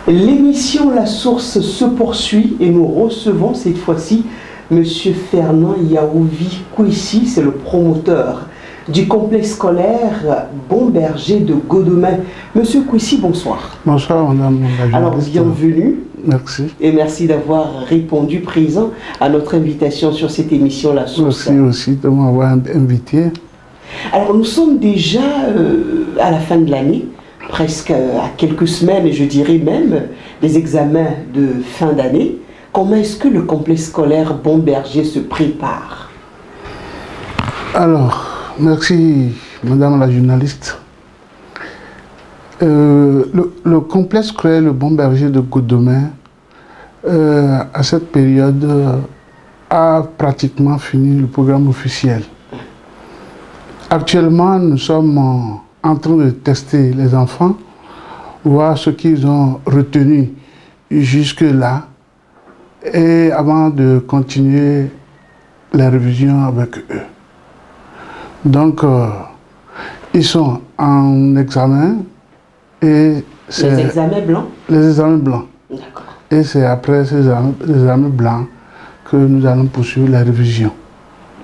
L'émission La Source se poursuit et nous recevons cette fois-ci Monsieur Fernand Yaouvi Kouissi, c'est le promoteur du complexe scolaire Bon Berger de Godomain. Monsieur Kouissi, bonsoir. Bonsoir, madame la Alors, bienvenue. Merci. Et merci d'avoir répondu présent à notre invitation sur cette émission La Source. Merci aussi de m'avoir invité. Alors, nous sommes déjà à la fin de l'année, presque à quelques semaines, et je dirais même des examens de fin d'année. Comment est-ce que le complexe scolaire Bon Berger se prépare? Alors, merci madame la journaliste. Le complexe scolaire Le Bon Berger de Godomain, à cette période, a pratiquement fini le programme officiel. Actuellement, nous sommes en train de tester les enfants, voir ce qu'ils ont retenu jusque-là, et avant de continuer la révision avec eux. Donc, ils sont en examen. Et les examens blancs? Les examens blancs. D'accord. Et c'est après ces examens blancs que nous allons poursuivre la révision.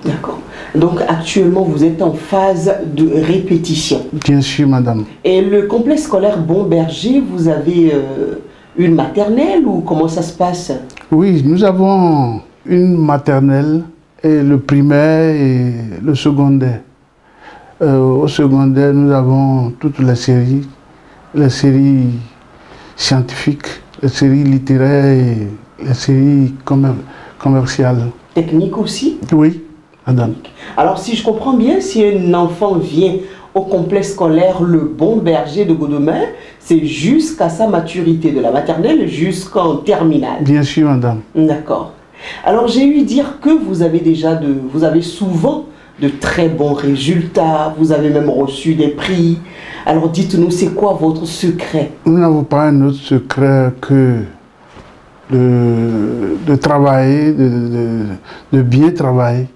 D'accord. Donc actuellement, vous êtes en phase de répétition. Bien sûr, madame. Et le complexe scolaire Bon Berger, vous avez une maternelle ou comment ça se passe? Oui, nous avons une maternelle, et le primaire et le secondaire. Au secondaire, nous avons toutes les séries scientifiques, les séries littéraires et les séries commerciales. Technique aussi? Oui, madame. Alors, si je comprends bien, si un enfant vient au complexe scolaire Le Bon Berger de Godomain, c'est jusqu'à sa maturité, de la maternelle jusqu'en terminale. Bien sûr, madame. D'accord. Alors, j'ai eu dire que vous avez souvent de très bons résultats, vous avez même reçu des prix. Alors, dites-nous, c'est quoi votre secret? Nous n'avons pas un autre secret que de travailler, de bien travailler,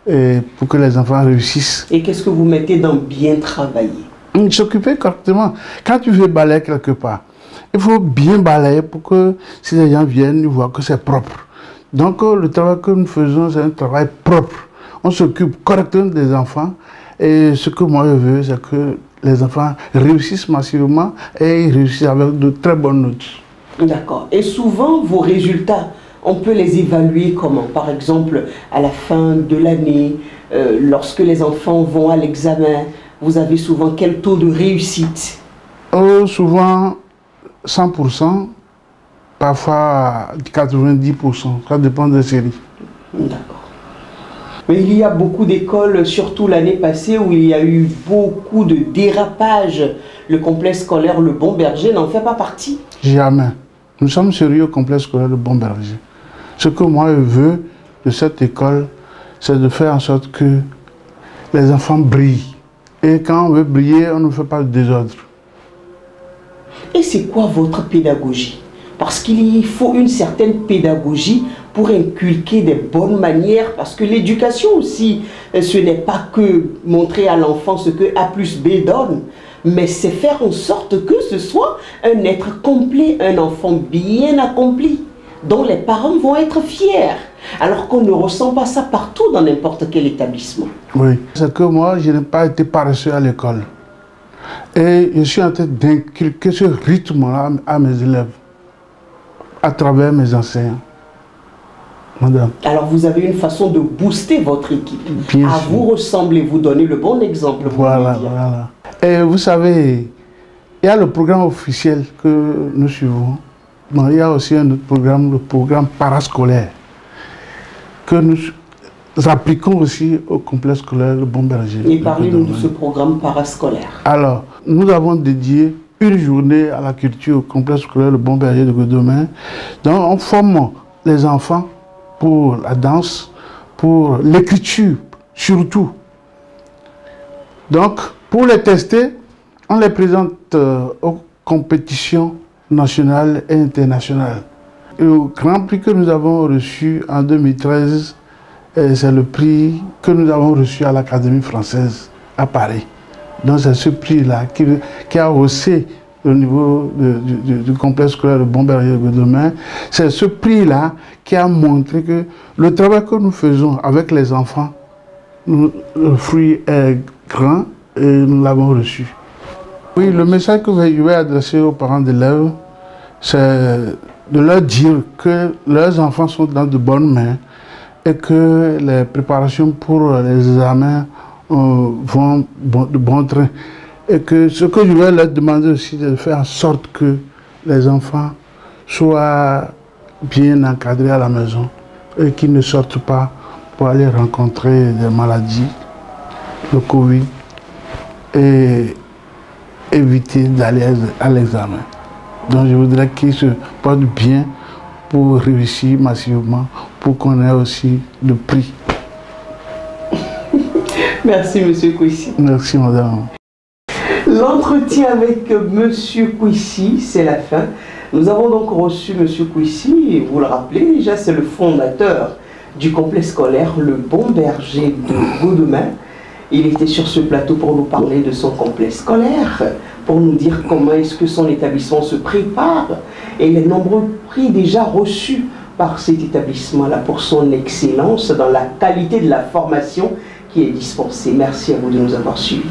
et pour que les enfants réussissent. Et qu'est-ce que vous mettez dans bien travailler? S'occuper correctement. Quand tu veux balayer quelque part, il faut bien balayer pour que si les gens viennent, ils voient que c'est propre. Donc le travail que nous faisons, c'est un travail propre. On s'occupe correctement des enfants, et ce que moi je veux, c'est que les enfants réussissent massivement et ils réussissent avec de très bonnes notes. D'accord. Et souvent, vos résultats, on peut les évaluer comment? Par exemple, à la fin de l'année, lorsque les enfants vont à l'examen, vous avez souvent quel taux de réussite? Souvent 100%, parfois 90%, ça dépend des séries. D'accord. Mais il y a beaucoup d'écoles, surtout l'année passée, où il y a eu beaucoup de dérapages. Le complexe scolaire Le Bon Berger n'en fait pas partie? Jamais. Nous sommes sérieux au complexe scolaire Le Bon Berger. Ce que moi je veux de cette école, c'est de faire en sorte que les enfants brillent. Et quand on veut briller, on ne fait pas de désordre. Et c'est quoi votre pédagogie? Parce qu'il faut une certaine pédagogie pour inculquer des bonnes manières, parce que l'éducation aussi, ce n'est pas que montrer à l'enfant ce que A plus B donne, mais c'est faire en sorte que ce soit un être complet, un enfant bien accompli, dont les parents vont être fiers, alors qu'on ne ressent pas ça partout dans n'importe quel établissement. Oui, c'est que moi, je n'ai pas été paresseux à l'école. Et je suis en train d'inculquer ce rythme-là à mes élèves, à travers mes enseignants. Madame. Alors vous avez une façon de booster votre équipe. Bien à sûr. vous ressembler, vous donnez le bon exemple. Voilà, voilà. Et vous savez, il y a le programme officiel que nous suivons. Bon, il y a aussi un autre programme, le programme parascolaire, que nous appliquons aussi au complexe scolaire Le Bon Berger. Et parlez-nous de ce programme parascolaire. Alors, nous avons dédié une journée à la culture au complexe scolaire Le Bon Berger de Godomain. Donc, on forme les enfants pour la danse, pour l'écriture, surtout. Donc, pour les tester, on les présente aux compétitions nationales et internationales. Et le grand prix que nous avons reçu en 2013, c'est le prix que nous avons reçu à l'Académie française à Paris. Donc c'est ce prix-là qui a haussé au niveau du complexe scolaire de Bon-Berger-Godemain, c'est ce prix-là qui a montré que le travail que nous faisons avec les enfants, le fruit est grand et nous l'avons reçu. Oui, le message que je vais adresser aux parents d'élèves, c'est de leur dire que leurs enfants sont dans de bonnes mains et que les préparations pour les examens vont de bon train. Et que ce que je vais leur demander aussi, c'est de faire en sorte que les enfants soient bien encadrés à la maison et qu'ils ne sortent pas pour aller rencontrer des maladies, le Covid, et éviter d'aller à l'examen. Donc je voudrais qu'ils se portent bien pour réussir massivement, pour qu'on ait aussi le prix. Merci, monsieur Kouissi. Merci, madame. L'entretien avec monsieur Kouissi, c'est la fin. Nous avons donc reçu monsieur Kouissi, et vous le rappelez déjà, c'est le fondateur du complexe scolaire Le Bon Berger de Godemain. Il était sur ce plateau pour nous parler de son complexe scolaire, pour nous dire comment est-ce que son établissement se prépare et les nombreux prix déjà reçus par cet établissement-là pour son excellence dans la qualité de la formation qui est dispensée. Merci à vous de nous avoir suivis.